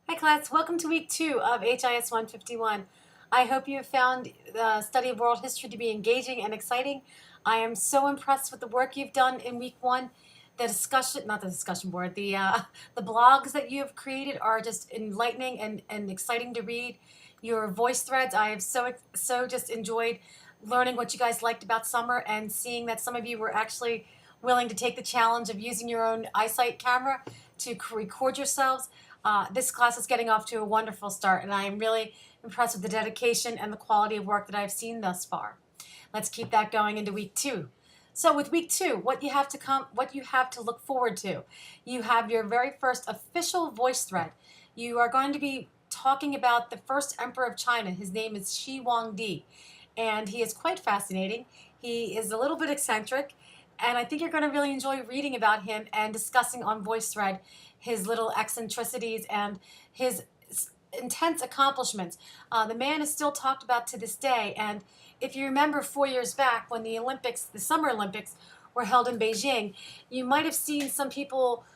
Hi class, welcome to week 2 of HIS 151. I hope you have found the study of world history to be engaging and exciting. I am so impressed with the work you've done in week 1. The discussion, not the discussion board, the blogs that you have created are just enlightening and exciting to read. Your voice threads, I have so just enjoyed learning what you guys liked about summer and seeing that some of you were actually willing to take the challenge of using your own eyesight camera to record yourselves. This class is getting off to a wonderful start, and I am really impressed with the dedication and the quality of work that I've seen thus far. Let's keep that going into week 2. So with week 2, what you have to look forward to. You have your very first official voice thread. You are going to be talking about the first emperor of China. His name is Shi Huangdi, and he is quite fascinating. He is a little bit eccentric, and I think you're going to really enjoy reading about him and discussing on VoiceThread his little eccentricities and his intense accomplishments. The man is still talked about to this day, and if you remember 4 years back when the Olympics, the Summer Olympics, were held in Beijing, you might have seen some people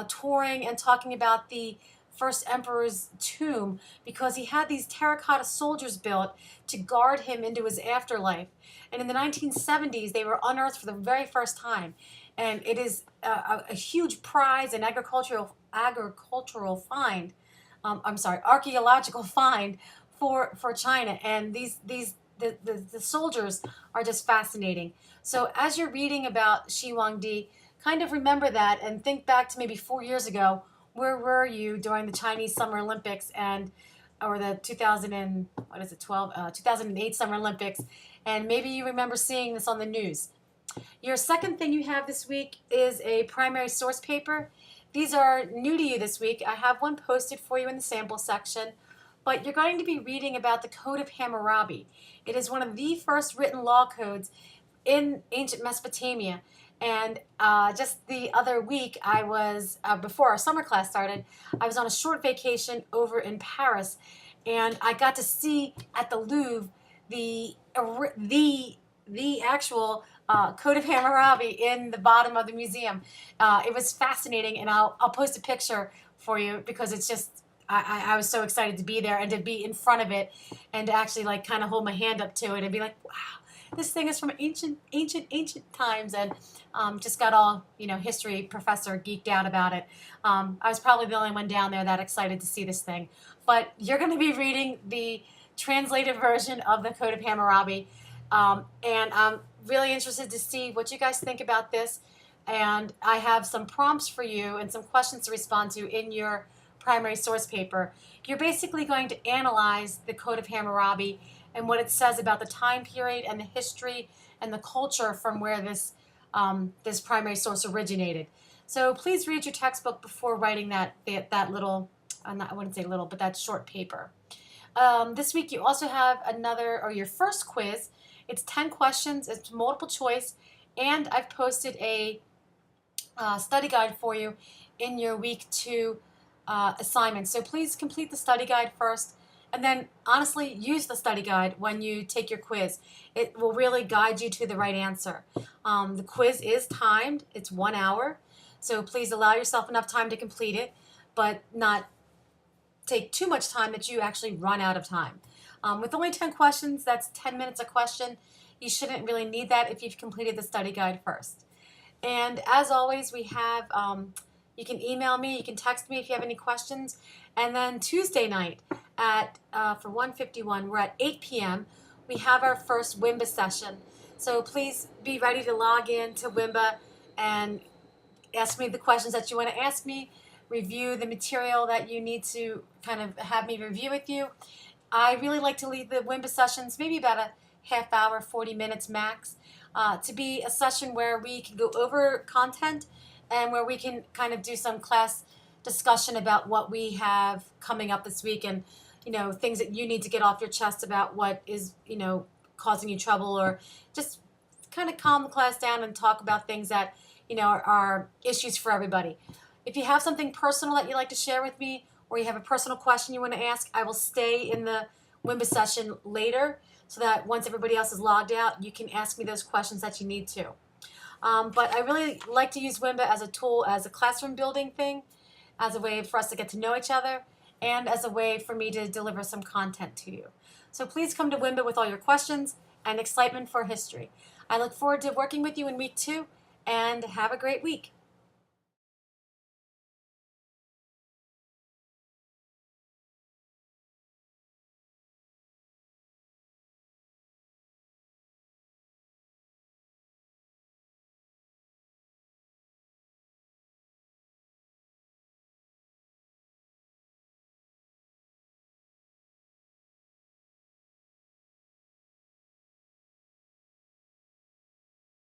touring and talking about the first emperor's tomb because he had these terracotta soldiers built to guard him into his afterlife. And in the 1970s, they were unearthed for the very first time. And it is a huge prize and agricultural find. Archaeological find for China. And the soldiers are just fascinating. So as you're reading about Shi Huangdi, kind of remember that and think back to maybe 4 years ago. Where were you during the Chinese Summer Olympics or the 2008 Summer Olympics, and maybe you remember seeing this on the news. Your second thing you have this week is a primary source paper. These are new to you this week. I have one posted for you in the sample section, but you're going to be reading about the Code of Hammurabi. It is one of the first written law codes in ancient Mesopotamia. And just the other week, I was, before our summer class started, I was on a short vacation over in Paris, and I got to see at the Louvre the actual Code of Hammurabi in the bottom of the museum. It was fascinating, and I'll post a picture for you because it's just, I was so excited to be there and to be in front of it and to actually like kind of hold my hand up to it and be like, wow, this thing is from ancient times, and just got all, history professor geeked out about it. I was probably the only one down there that excited to see this thing. But you're going to be reading the translated version of the Code of Hammurabi, and I'm really interested to see what you guys think about this. And I have some prompts for you and some questions to respond to in your primary source paper. You're basically going to analyze the Code of Hammurabi and what it says about the time period and the history and the culture from where this primary source originated. So please read your textbook before writing that little, I wouldn't say little, but that short paper. This week you also have your first quiz. It's 10 questions, it's multiple choice, and I've posted a study guide for you in your week 2 assignment. So please complete the study guide first, and then honestly use the study guide when you take your quiz. It will really guide you to the right answer. The quiz is timed. It's 1 hour. So please allow yourself enough time to complete it, but not take too much time that you actually run out of time. With only 10 questions, that's 10 minutes a question. You shouldn't really need that if you've completed the study guide first. And as always, we have, you can email me, you can text me if you have any questions. And then Tuesday night for 151, we're at 8 p.m. We have our first WIMBA session. So please be ready to log in to WIMBA and ask me the questions that you want to ask me, review the material that you need to kind of have me review with you. I really like to lead the WIMBA sessions, maybe about a half hour, 40 minutes max, to be a session where we can go over content and where we can kind of do some class discussion about what we have coming up this week and, things that you need to get off your chest about what is, causing you trouble, or just kind of calm the class down and talk about things that, are issues for everybody. If you have something personal that you'd like to share with me, or you have a personal question you want to ask, I will stay in the WIMBA session later so that once everybody else is logged out, you can ask me those questions that you need to. But I really like to use WIMBA as a tool, as a classroom building thing, as a way for us to get to know each other and as a way for me to deliver some content to you. So please come to WIMBA with all your questions and excitement for history. I look forward to working with you in week 2, and have a great week.